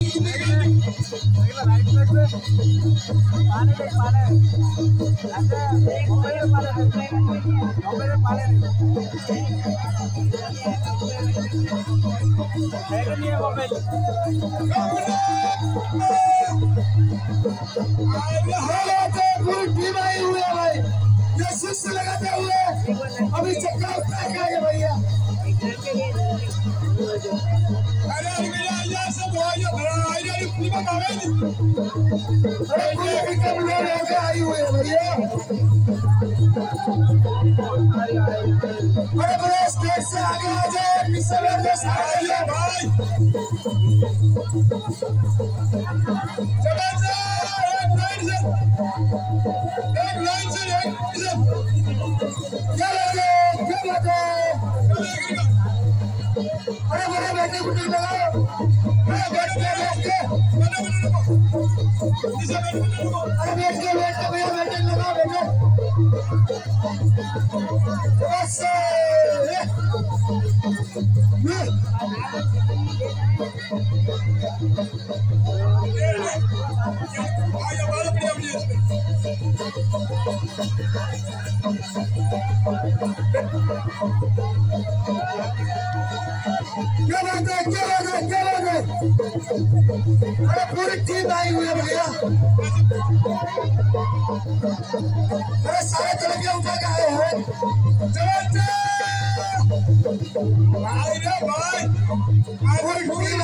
right side पे पाले देख पाले ऐसे एक मोबाइल पाले देख मोबाइल पाले देख नहीं है मोबाइल पूरी टीम आई हुई है भाई ये शिष्य लगाते हुए अभी चक्का उतार के आगे भैया अरे भैया सब भाइयों अरे पूरी कम लोग होके आई हुई है भैया अरे बड़े स्टेज से आगे आ जाए मिस्टर वर्गस आ जाइए भाई चलो एक लाइन से क्या लगे अरे बड़े बैठे कुछ लगाओ अरे बैठ के अरे बैठ के भैया बैठे लगाओ बैठो बस क्या अरे पूरी टीम आई हुई है भैया अरे सारे तलबिया उठा के आए हैं भाई